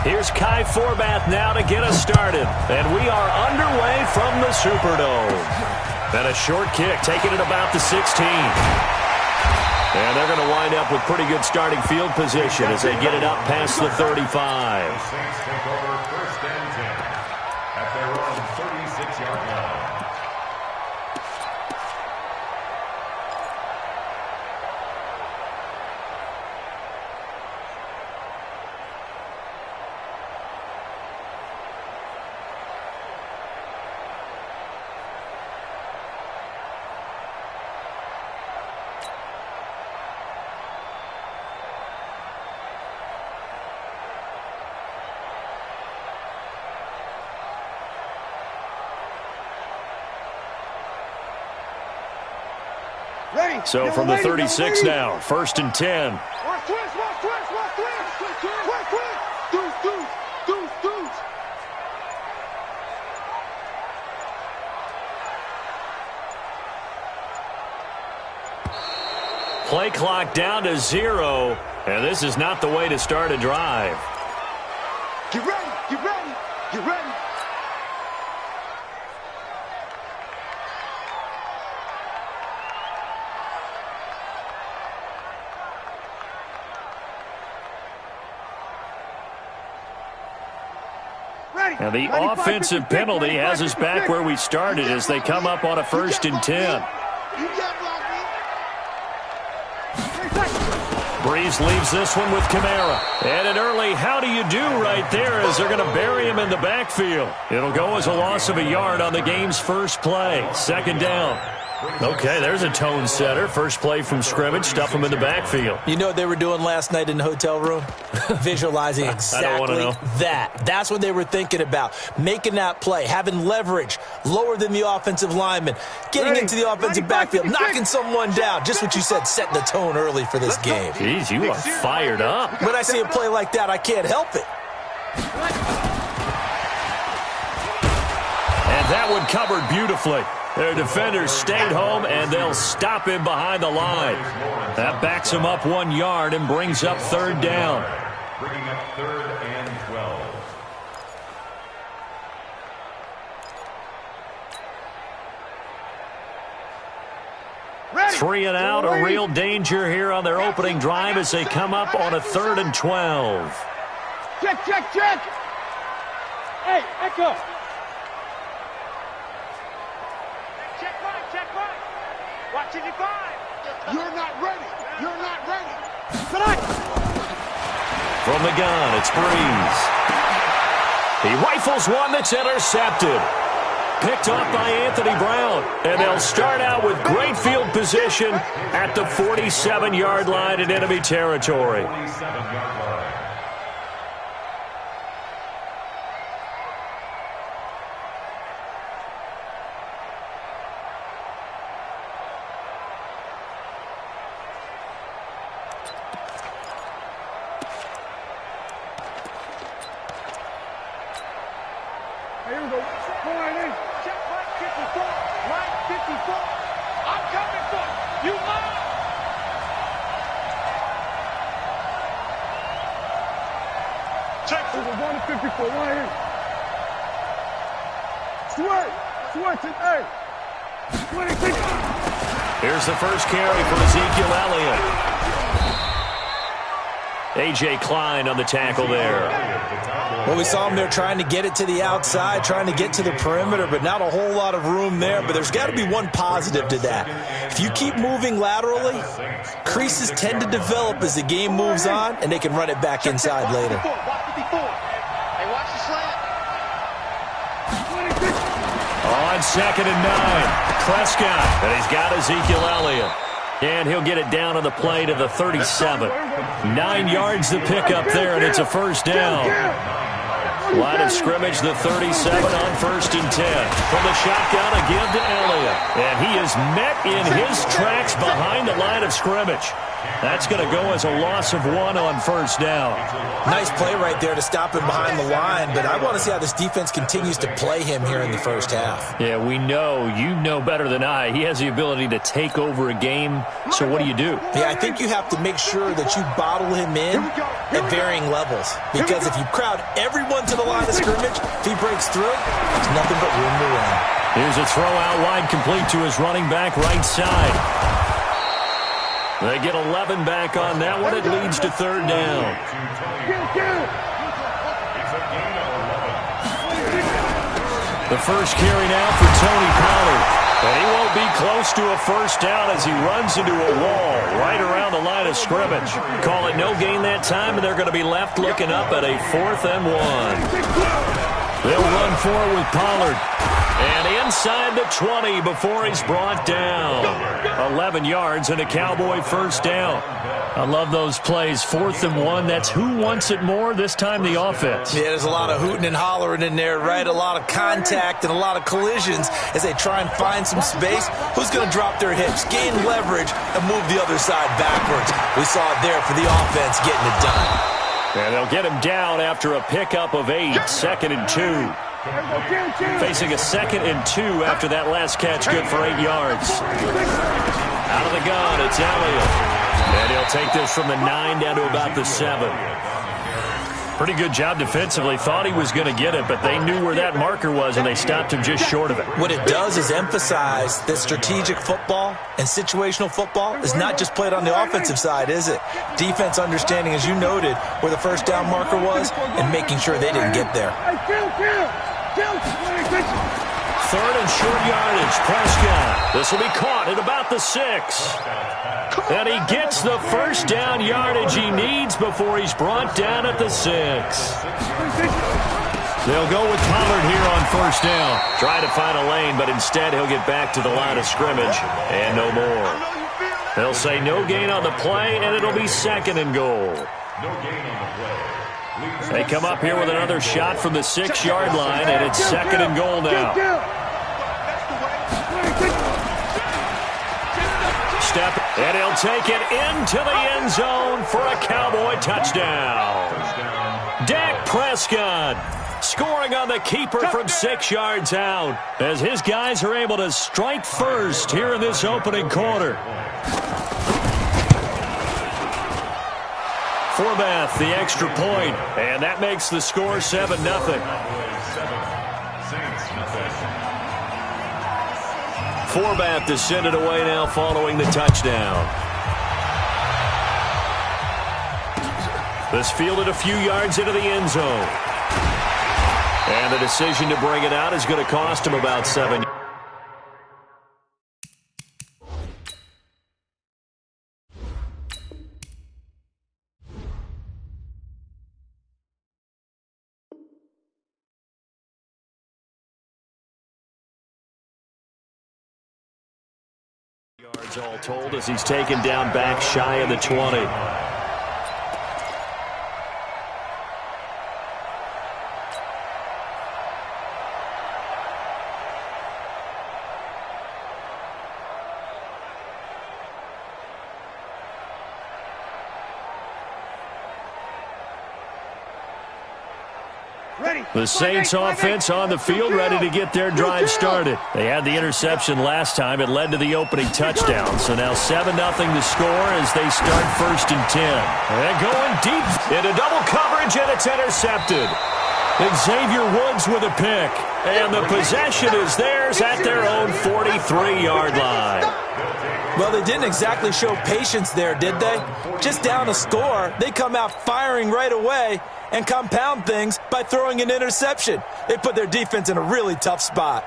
Here's Kai Forbath now to get us started. And we are underway from the Superdome. And a short kick, taking it about the 16. And they're going to wind up with pretty good starting field position as they get it up past the 35. The Saints take over first and 10 at their own 36-yard line. So from the 36 now, first and 10. Play clock down to 0, and this is not the way to start a drive. Get ready, get ready, get ready. Now the offensive penalty has us back where we started as they come up on a first and 10. Breeze leaves this one with Kamara. And an early how do you do right there as they're going to bury him in the backfield. It'll go as a loss of a yard on the game's first play. Second down. Okay, there's a tone setter. First play from scrimmage, stuff him in the backfield. You know what they were doing last night in the hotel room? Visualizing exactly that. That's what they were thinking about. Making that play, having leverage, lower than the offensive lineman, getting into the offensive backfield, knocking someone down. Just what you said, setting the tone early for this game. Jeez, you are fired up. When I see a play like that, I can't help it. And that one covered beautifully. Their defenders stayed home, and they'll stop him behind the line. That backs him up 1 yard and brings up third down. Bringing up third and 12. 3 and out, a real danger here on their opening drive as they come up on a third and 12. Check, check, check. Hey, Echo. Watching you five. You're not ready. You're not ready. From the gun, it's Breeze. He rifles one that's intercepted. Picked off by Anthony Brown. And they'll start out with great field position at the 47-yard line in enemy territory. 47-yard line. Here's the first carry for Ezekiel Elliott. A.J. Klein on the tackle there. Well, we saw him there trying to get it to the outside, trying to get to the perimeter, but not a whole lot of room there. But there's got to be one positive to that. If you keep moving laterally, creases tend to develop as the game moves on, and they can run it back inside later. On second and 9, Prescott, and he's got Ezekiel Elliott. And he'll get it down on the play to the 37. 9 yards to pick up there, and it's a first down. Line of scrimmage, the 37 on first and 10. From the shotgun, a give to Elliott. And he is met in his tracks behind the line of scrimmage. That's going to go as a loss of 1 on first down. Nice play right there to stop him behind the line, but I want to see how this defense continues to play him here in the first half. Yeah, we know. You know better than I. He has the ability to take over a game, so what do you do? Yeah, I think you have to make sure that you bottle him in at varying levels, because if you crowd everyone to the line of scrimmage, if he breaks through, there's nothing but room to run. Here's a throw out wide, complete to his running back right side. They get 11 back on that one. It leads to third down. The first carry now for Tony Pollard. And he won't be close to a first down as he runs into a wall right around the line of scrimmage. Call it no gain that time, and they're going to be left looking up at a 4th and 1. They'll run forward with Pollard. And inside the 20 before he's brought down. 11 yards and a Cowboy first down. I love those plays. 4th and 1. That's who wants it more, this time the offense. Yeah, there's a lot of hooting and hollering in there, right? A lot of contact and a lot of collisions as they try and find some space. Who's going to drop their hips, gain leverage, and move the other side backwards? We saw it there for the offense getting it done. And they'll get him down after a pickup of 8, 2nd and 2. Facing a 2nd and 2 after that last catch, good for 8 yards. Out of the gun, it's Elliott. And he'll take this from the 9 down to about the 7. Pretty good job defensively. Thought he was going to get it, but they knew where that marker was, and they stopped him just short of it. What it does is emphasize that strategic football and situational football is not just played on the offensive side, is it? Defense understanding, as you noted, where the first down marker was and making sure they didn't get there. 3rd and short yardage. Prescott. This will be caught at about the 6. And he gets the first down yardage he needs before he's brought down at the 6. They'll go with Pollard here on first down. Try to find a lane, but instead he'll get back to the line of scrimmage and no more. They'll say no gain on the play, and it'll be 2nd and goal. They come up here with another shot from the 6-yard line, and it's 2nd and goal now. Step, and he'll take it into the end zone for a Cowboy touchdown. Dak Prescott scoring on the keeper from 6 yards out as his guys are able to strike first here in this opening quarter. Forbath, the extra point, and that makes the score 7-0. Forbath to send it away now following the touchdown. This fielded a few yards into the end zone. And the decision to bring it out is going to cost him about 7 yards. All told as he's taken down back shy of the 20. The Saints offense on the field, ready to get their drive started. They had the interception last time. It led to the opening touchdown. So now 7-0 to score as they start 1st and 10. And going deep into double coverage, and it's intercepted. Xavier Woods with a pick. And the possession is theirs at their own 43-yard line. Well, they didn't exactly show patience there, did they? Just down a score, they come out firing right away and compound things by throwing an interception. They put their defense in a really tough spot.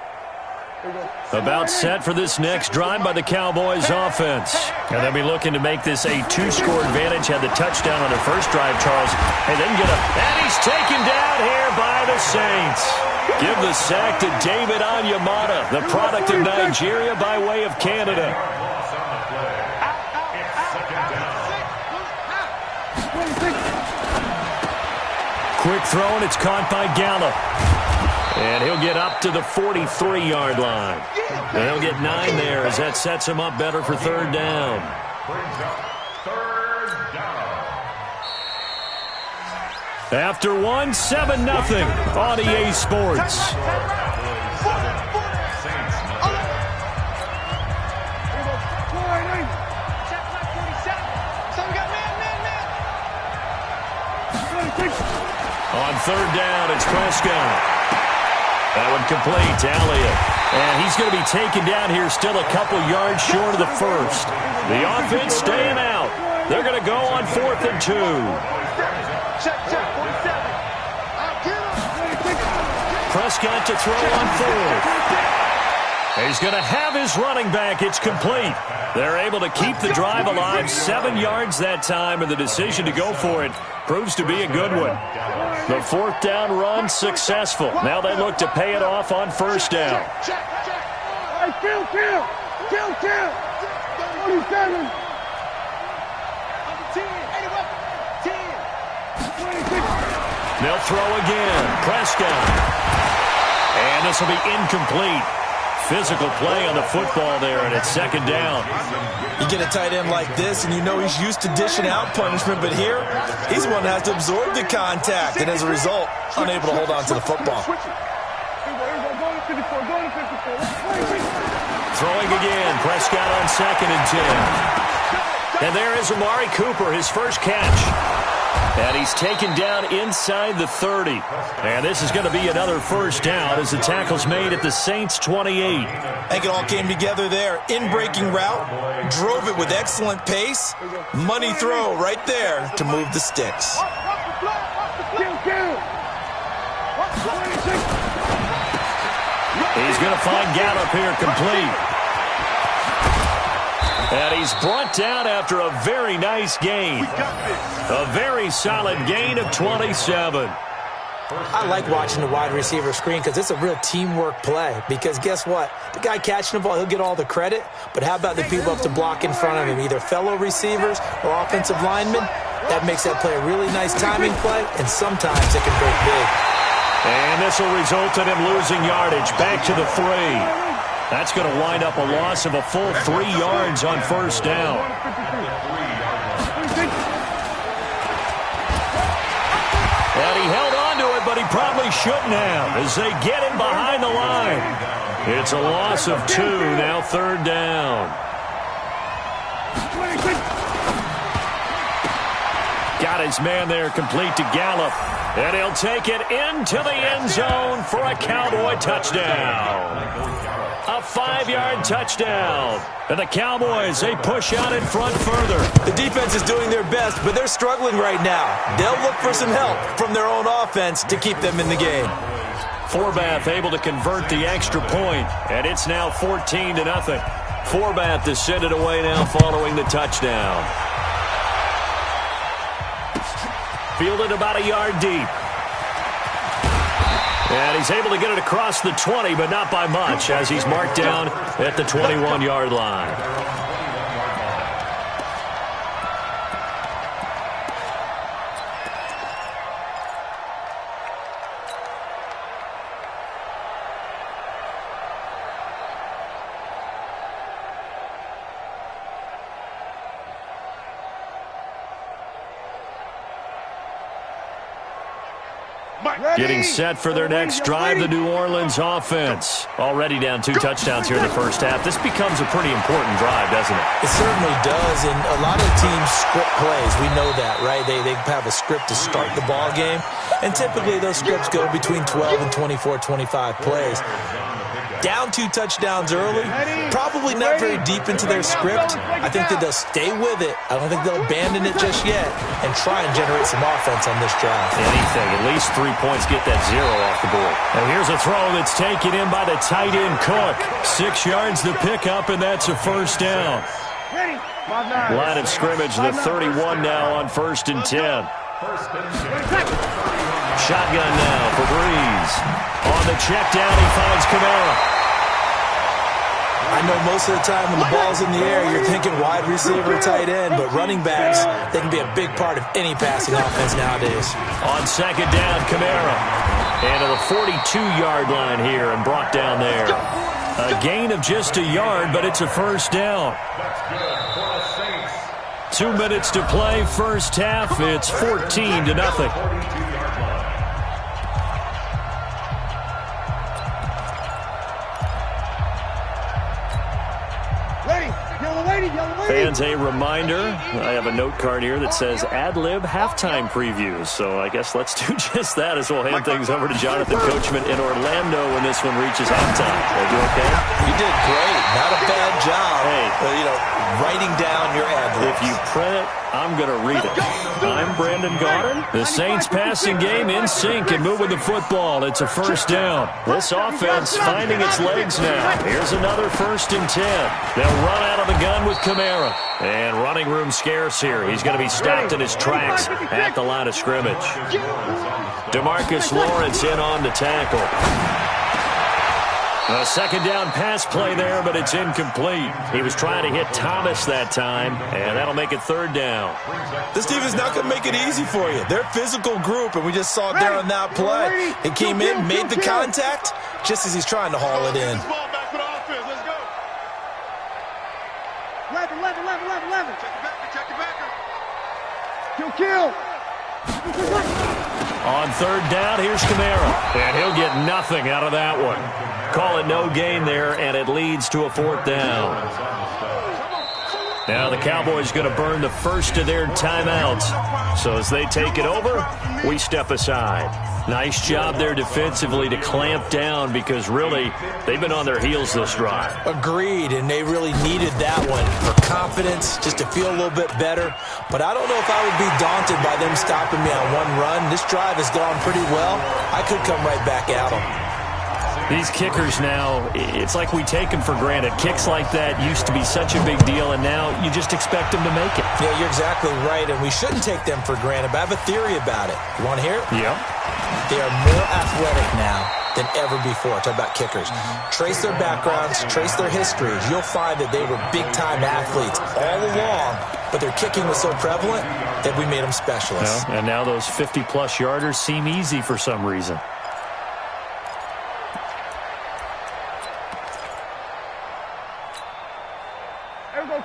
About set for this next drive by the Cowboys offense. And they'll be looking to make this a 2-score advantage. Had the touchdown on their first drive, Charles. And then get up. And he's taken down here by the Saints. Give the sack to David Onyemata, the product of Nigeria by way of Canada. Quick throw, and it's caught by Gallup. And he'll get up to the 43-yard line. And he'll get 9 there as that sets him up better for 3rd down. Brings up 3rd After one, 7-0 on EA Sports. On third down, it's Prescott. That one complete to Elliott. And he's going to be taken down here still a couple yards short of the first. The offense staying out. They're going to go on 4th and 2. Prescott to throw on 4th. He's going to have his running back. It's complete. They're able to keep the drive alive. 7 yards that time, and the decision to go for it proves to be a good one. The 4th down run successful. Now they look to pay it off on 1st down. Hey, kill. 27. They'll throw again. Prescott. And this will be incomplete. Physical play on the football there, and it's 2nd down. You get a tight end like this, and you know he's used to dishing out punishment, but here, he's the one that has to absorb the contact, and as a result, unable to hold on to the football. Throwing again. Prescott on 2nd and 10. And there is Amari Cooper, his first catch. And he's taken down inside the 30. And this is going to be another 1st down as the tackle's made at the Saints' 28. I think it all came together there. In-breaking route, drove it with excellent pace. Money throw right there to move the sticks. He's going to find Gallup here complete. And he's brought down after a very nice gain. A very solid gain of 27. I like watching the wide receiver screen because it's a real teamwork play. Because guess what? The guy catching the ball, he'll get all the credit. But how about the people up to block in front of him, either fellow receivers or offensive linemen? That makes that play a really nice timing play, and sometimes it can break big. And this will result in him losing yardage. Back to the 3. That's going to wind up a loss of a full 3 yards on 1st down. And he held on to it, but he probably shouldn't have as they get him behind the line. It's a loss of 2, now 3rd down. Got his man there complete to Gallup. And he'll take it into the end zone for a Cowboy touchdown. A 5-yard touchdown. And the Cowboys, they push out in front further. The defense is doing their best, but they're struggling right now. They'll look for some help from their own offense to keep them in the game. Forbath able to convert the extra point, and it's now 14-0. Forbath to send it away now following the touchdown. Fielded about a yard deep. And he's able to get it across the 20, but not by much, as he's marked down at the 21-yard line. Getting set for their next drive, the New Orleans offense. Already down 2 touchdowns here in the first half. This becomes a pretty important drive, doesn't it? It certainly does, and a lot of teams script plays. We know that, right? They have a script to start the ball game, and typically those scripts go between 12 and 24, 25 plays. Down 2 touchdowns early, probably not very deep into their script. I think that they'll stay with it. I don't think they'll abandon it just yet and try and generate some offense on this drive. Anything, at least 3 points, get that 0 off the board. And here's a throw that's taken in by the tight end Cook. 6 yards to pick up, and that's a 1st down. Line of scrimmage, the 31 now on 1st and 10. Shotgun now for Breeze. On the check down, he finds Kamara. I know most of the time when the ball's in the air, you're thinking wide receiver, tight end, but running backs, they can be a big part of any passing offense nowadays. On 2nd down, Kamara. And to the 42-yard line here and brought down there. A gain of just a yard, but it's a 1st down. 2 minutes to play, first half. It's 14-0. Fans, a reminder, I have a note card here that says ad-lib halftime previews. So I guess let's do just that as we'll hand things over to Jonathan Coachman in Orlando when this one reaches halftime. Are you okay? You did great. Not a bad job. Hey, writing down your ad-libs. If you print it, I'm going to read it. I'm Brandon Gaudin. The Saints passing game in sync and moving the football. It's a first down. This offense finding its legs now. Here's another 1st and 10. They'll run out of the gun with Kamara. And running room scarce here. He's going to be stopped in his tracks at the line of scrimmage. DeMarcus Lawrence in on the tackle. A second down pass play there, but it's incomplete. He was trying to hit Thomas that time, and that'll make it 3rd down. This team is not going to make it easy for you. They're a physical group, and we just saw it there on that play. He came in, made the contact, just as he's trying to haul it in. 11. Check your backer. Kill. On 3rd down, here's Kamara. And he'll get nothing out of that one. Call it no gain there, and it leads to a 4th down. Now the Cowboys going to burn the first of their timeouts. So as they take it over, we step aside. Nice job there defensively to clamp down because really they've been on their heels this drive. Agreed, and they really needed that one for confidence, just to feel a little bit better. But I don't know if I would be daunted by them stopping me on one run. This drive has gone pretty well. I could come right back at them. These kickers now, it's like we take them for granted. Kicks like that used to be such a big deal, and now you just expect them to make it. Yeah, you're exactly right, and we shouldn't take them for granted, but I have a theory about it. You want to hear it? Yeah. They are more athletic now than ever before. Talk about kickers. Trace their backgrounds, trace their histories. You'll find that they were big-time athletes all along, but their kicking was so prevalent that we made them specialists. And now those 50-plus yarders seem easy for some reason.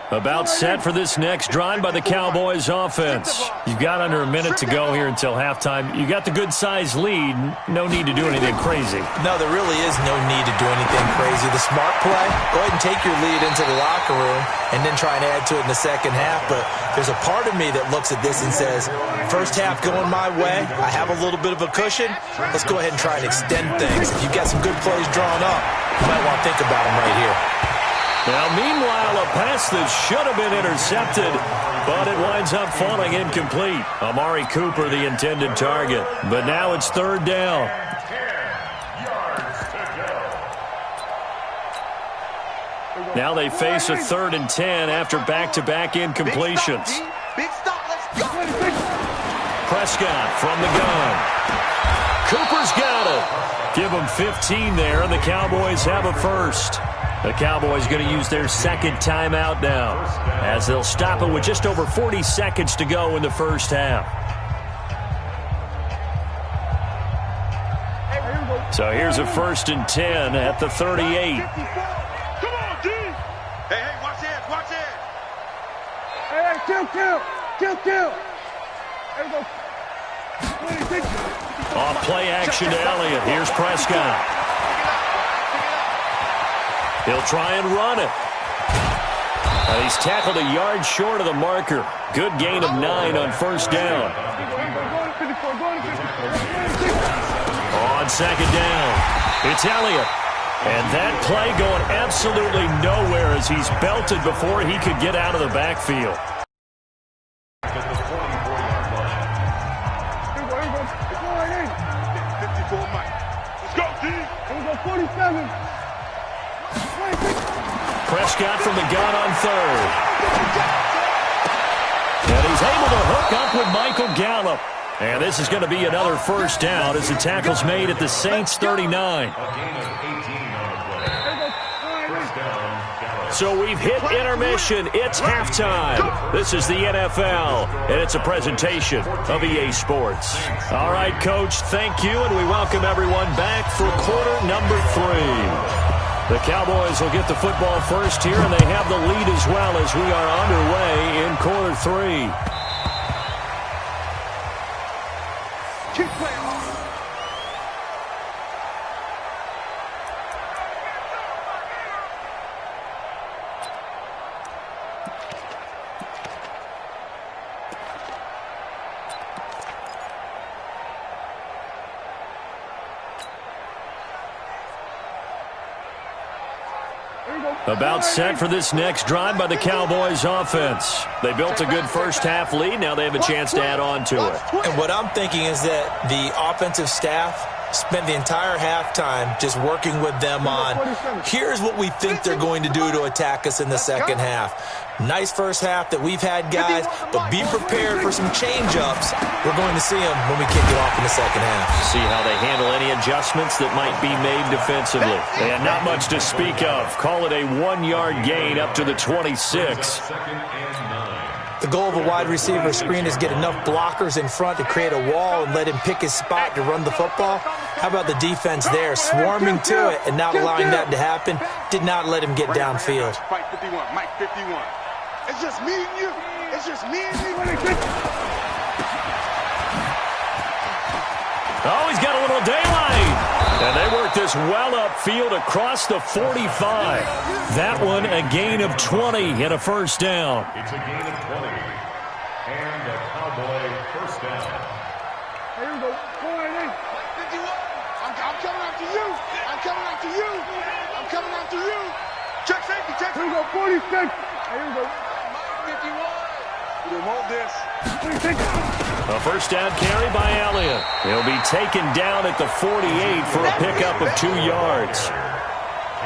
About set for this next drive by the Cowboys offense. You've got under a minute to go here until halftime. You got the good-sized lead. No need to do anything crazy. No, there really is no need to do anything crazy. The smart play, go ahead and take your lead into the locker room and then try and add to it in the second half. But there's a part of me that looks at this and says, first half going my way. I have a little bit of a cushion. Let's go ahead and try and extend things. If you've got some good plays drawn up, you might want to think about them right here. Now, meanwhile, a pass that should have been intercepted, but it winds up falling incomplete. Amari Cooper, the intended target. But now it's 3rd down. Now they face a 3rd and 10 after back-to-back incompletions. Big stop, let's go. Prescott from the gun. Cooper's got it. Give him 15 there, and the Cowboys have a first. The Cowboys going to use their 2nd timeout now, as they'll stop it with just over 40 seconds to go in the first half. So here's a 1st and 10 at the 38. Come on, D. Hey, watch it. Hey, kill. There we go. Off play action to Elliott. Here's Prescott. He'll try and run it. And he's tackled a yard short of the marker. Good gain of 9 on 1st down. On 2nd down, it's Elliott. And that play going absolutely nowhere as he's belted before he could get out of the backfield. Let's go, D. Here we go, 47. Prescott from the gun on 3rd. And he's able to hook up with Michael Gallup. And this is going to be another 1st down as the tackle's made at the Saints 39. So we've hit intermission. It's halftime. This is the NFL, and it's a presentation of EA Sports. All right, Coach, thank you, and we welcome everyone back for quarter number 3. The Cowboys will get the football first here, and they have the lead as well as we are underway in quarter 3. Keep playing hard. About set for this next drive by the Cowboys offense. They built a good first-half lead. Now they have a chance to add on to it. And what I'm thinking is that the offensive staff spent the entire halftime just working with them on, here's what we think they're going to do to attack us in the second half. Nice first half that we've had, guys, but be prepared for some change-ups. We're going to see them when we kick it off in the second half. See how they handle any adjustments that might be made defensively. And not much to speak of. Call it a 1-yard gain up to the 26. The goal of a wide receiver screen is get enough blockers in front to create a wall and let him pick his spot to run the football. How about the defense there, swarming to it and not allowing that to happen? Did not let him get downfield. Mike 51, Mike 51. It's just me and you. It's just me and you. Oh, he's got a little daylight. And they work this well upfield across the 45. That one a gain of 20 and a first down. It's a gain of 20. And a Cowboy first down. Here we go. 4-8. 51. I'm coming after you. I'm coming after you. I'm coming after you. Check safety. Check. Here we go. 46. Here we go. 51. We don't want this. 46. A first down carry by Elliott. He'll be taken down at the 48 for a pickup of 2 yards.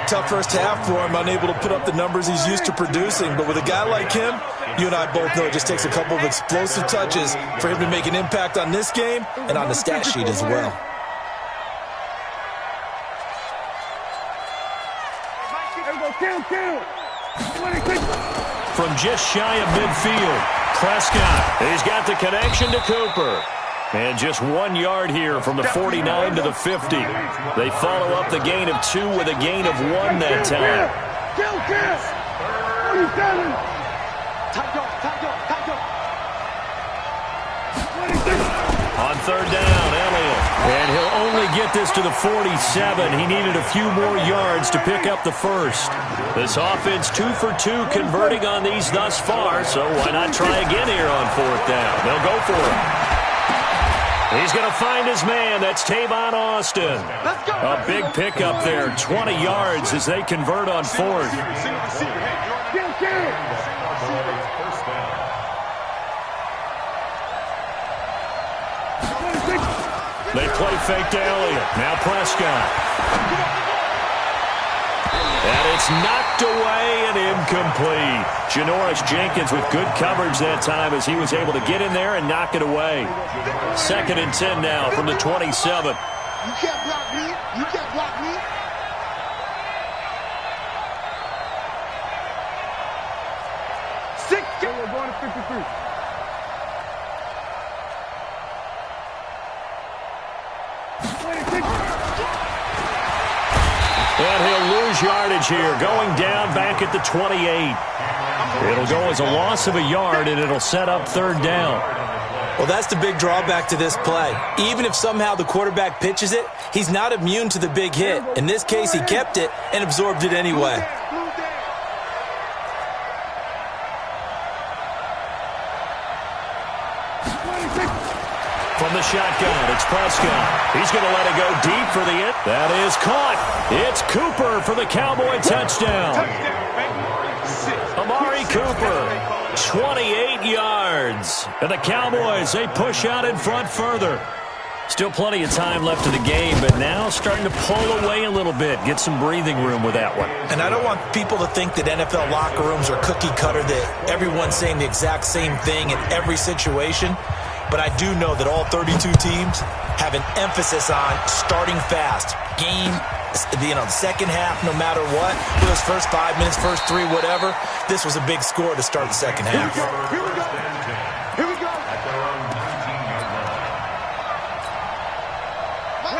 Tough first half for him, unable to put up the numbers he's used to producing. But with a guy like him, you and I both know it just takes a couple of explosive touches for him to make an impact on this game and on the stat sheet as well. From just shy of midfield, Prescott. He's got the connection to Cooper. And just 1 yard here from the 49 to the 50. They follow up the gain of 2 with a gain of 1 that time. On third down, Elliott. And he'll only get this to the 47. He needed a few more yards to pick up the first. This offense 2 for 2 converting on these thus far, so why not try again here on fourth down? They'll go for it. He's going to find his man. That's Tavon Austin. A big pickup there, 20 yards as they convert on fourth. They play fake to Elliott. Now Prescott. And it's knocked away and incomplete. Janoris Jenkins with good coverage that time as he was able to get in there and knock it away. 2nd and 10 now from the 27. You can't block me. You can't block me. We're going to 53. And he'll lose yardage here, going down back at the 28. It'll go as a loss of a yard, and it'll set up third down. Well, that's the big drawback to this play. Even if somehow the quarterback pitches it, he's not immune to the big hit. In this case, he kept it and absorbed it anyway. From the shotgun, it's Prescott. He's going to let it go deep for the hit. That is caught. It's Cooper for the Cowboy touchdown. Amari Cooper, 28 yards. And the Cowboys, they push out in front further. Still plenty of time left in the game, but now starting to pull away a little bit, get some breathing room with that one. And I don't want people to think that NFL locker rooms are cookie cutter, that everyone's saying the exact same thing in every situation. But I do know that all 32 teams have an emphasis on starting fast. Game, the second half, no matter what, those first 5 minutes, first 3, whatever, this was a big score to start the second half. Here we go. Here we go.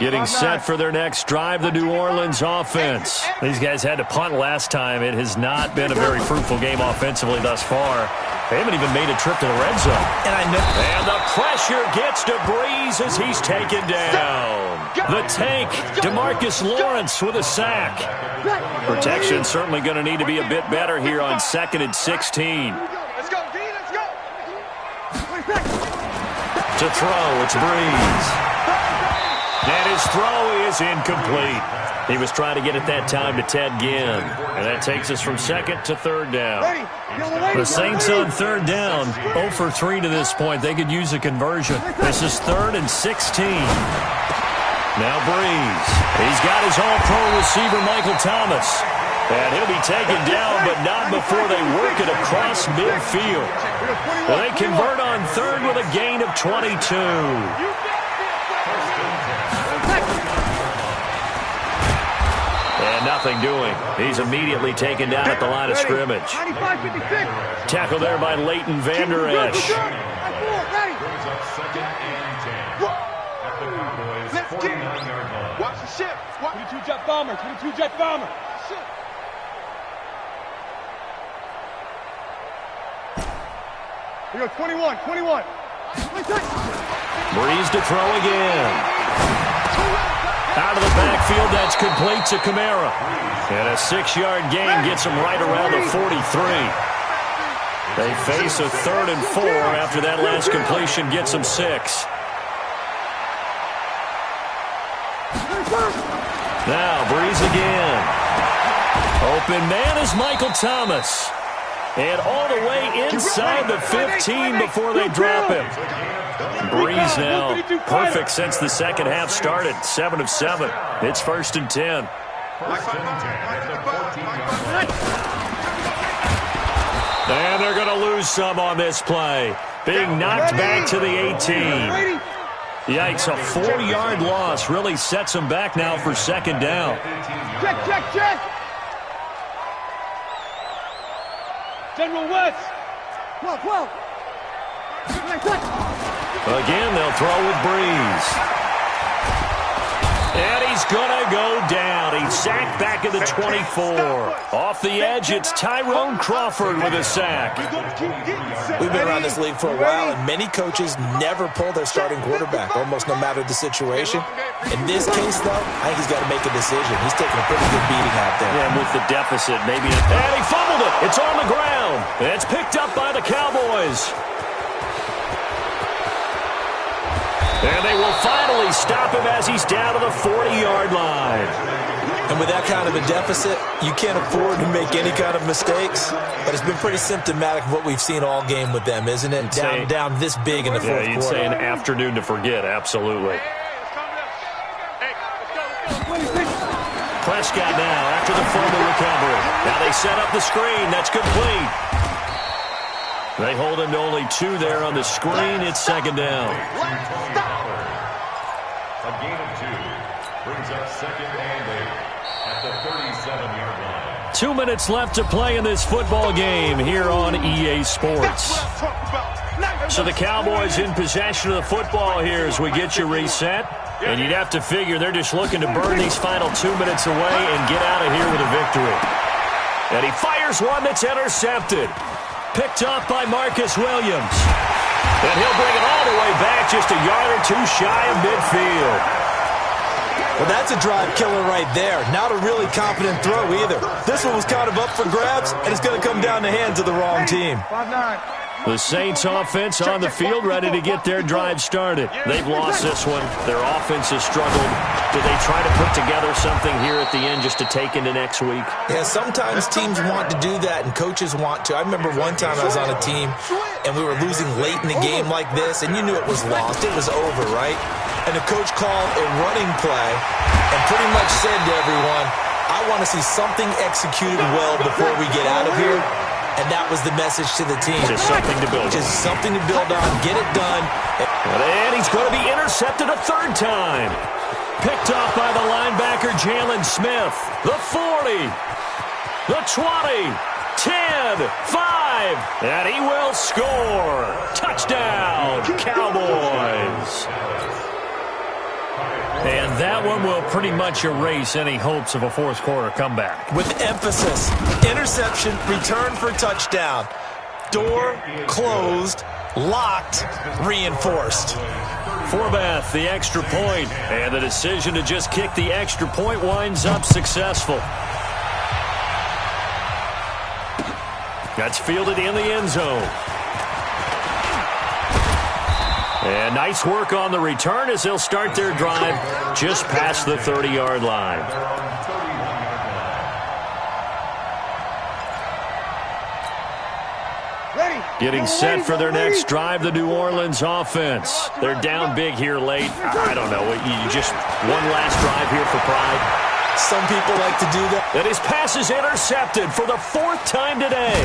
Getting set for their next drive, the New Orleans offense. These guys had to punt last time. It has not been a very fruitful game offensively thus far. They haven't even made a trip to the red zone. And the pressure gets to Breeze as he's taken down. The tank, DeMarcus Lawrence with a sack. Protection certainly going to need to be a bit better here on 2nd and 16. Let's go, D, let's go. To throw, it's Breeze. And his throw is incomplete. He was trying to get it that time to Ted Ginn. And that takes us from 2nd to 3rd down. The Saints on 3rd down, 0 for 3 to this point. They could use a conversion. This is 3rd and 16. Now Breeze. He's got his all-pro receiver, Michael Thomas. And he'll be taken down, but not before they work it across midfield. Well, they convert on 3rd with a gain of 22. And nothing doing. He's immediately taken down at the line of scrimmage. Tackle there by Leighton Vander Esch. Watch the ship. 22-jet bomber, 22-jet bomber. We go 21. Breeze to throw again. Out of the backfield, that's complete to Kamara. And a 6-yard gain gets him right around the 43. They face a 3rd and 4 after that last completion gets them 6. Now, Breeze again. Open man is Michael Thomas. And all the way inside the 15 before they drop him. Breeze now perfect since the second half started. 7 of 7. It's 1st and 10. And they're going to lose some on this play. Being knocked back to the 18. Yikes, a 4-yard loss really sets them back now for 2nd down. Check. General West. 12. Again, they'll throw with Breeze. And he's going to go down. He's sacked back at the 24. Off the edge, it's Tyrone Crawford with a sack. We've been around this league for a while, and many coaches never pull their starting quarterback, almost no matter the situation. In this case, though, I think he's got to make a decision. He's taking a pretty good beating out there. Yeah, with the deficit, maybe. And he fumbled it. It's on the ground. And it's picked up by the Cowboys. And they will finally stop him as he's down to the 40-yard line. And with that kind of a deficit, you can't afford to make any kind of mistakes. But it's been pretty symptomatic of what we've seen all game with them, isn't it? Down this big in the fourth quarter. Yeah, you'd say an afternoon to forget, absolutely. Prescott now after the fumble recovery. Now they set up the screen. That's complete. They hold him to only 2 there on the screen. It's 2nd down. A gain of 2 brings up 2nd and 8 at the 37-yard line. 2 minutes left to play in this football game here on EA Sports. So the Cowboys in possession of the football here as we get you reset. And you'd have to figure they're just looking to burn these final 2 minutes away and get out of here with a victory. And he fires one that's intercepted. Picked up by Marcus Williams. And he'll bring it all the way back just a yard or 2 shy of midfield. Well, that's a drive killer right there. Not a really confident throw either. This one was kind of up for grabs, and it's going to come down the hands of the wrong team. 5-9. The Saints offense on the field ready to get their drive started. They've lost this one. Their offense has struggled. Do they try to put together something here at the end just to take into next week? Yeah, sometimes teams want to do that and coaches want to. I remember one time I was on a team and we were losing late in the game like this, and you knew it was lost. It was over, right? And the coach called a running play and pretty much said to everyone, I want to see something executed well before we get out of here. And that was the message to the team. Just something to build on. Just something to build on. Get it done. And he's going to be intercepted a 3rd time. Picked off by the linebacker, Jalen Smith. The 40. The 20. 10. 5. And he will score. Touchdown, Cowboys. And that one will pretty much erase any hopes of a fourth quarter comeback. With emphasis, interception, return for touchdown. Door closed, locked, reinforced. Forbath, the extra point, and the decision to just kick the extra point winds up successful. That's fielded in the end zone. And nice work on the return as they'll start their drive just past the 30-yard line. Getting set for their next drive, the New Orleans offense. They're down big here late. I don't know. You just one last drive here for pride. Some people like to do that. And his pass is intercepted for the fourth time today.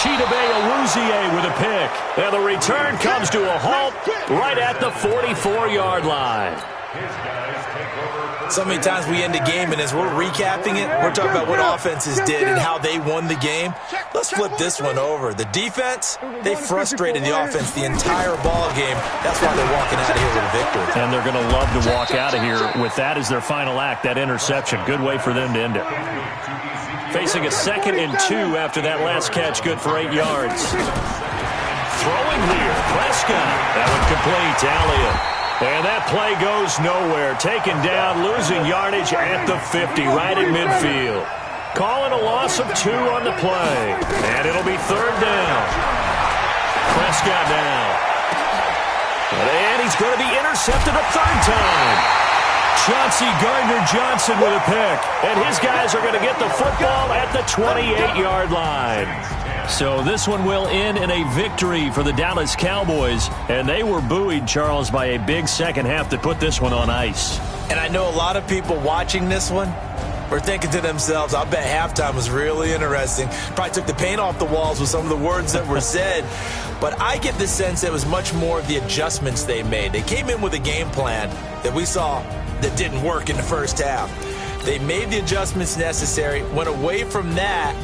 Chidobe Awuzie with a pick. And the return comes to a halt right at the 44-yard line. So many times we end a game, and as we're recapping it, we're talking about what offenses did and how they won the game. Let's flip this one over. The defense, they frustrated the offense the entire ball game. That's why they're walking out of here with a victory. And they're going to love to walk out of here with that as their final act, that interception. Good way for them to end it. Facing a 2nd and 2 after that last catch, good for 8 yards. Throwing here, Prescott. That one complete to Elliott. And that play goes nowhere. Taken down, losing yardage at the 50, right at midfield. Calling a loss of 2 on the play. And it'll be 3rd down. Prescott now. And he's going to be intercepted a 3rd time. Chauncey Gardner-Johnson with a pick. And his guys are going to get the football at the 28-yard line. So this one will end in a victory for the Dallas Cowboys. And they were buoyed, Charles, by a big second half that put this one on ice. And I know a lot of people watching this one were thinking to themselves, I bet halftime was really interesting. Probably took the paint off the walls with some of the words that were said. But I get the sense it was much more of the adjustments they made. They came in with a game plan that we saw that didn't work in the first half. They made the adjustments necessary, went away from that,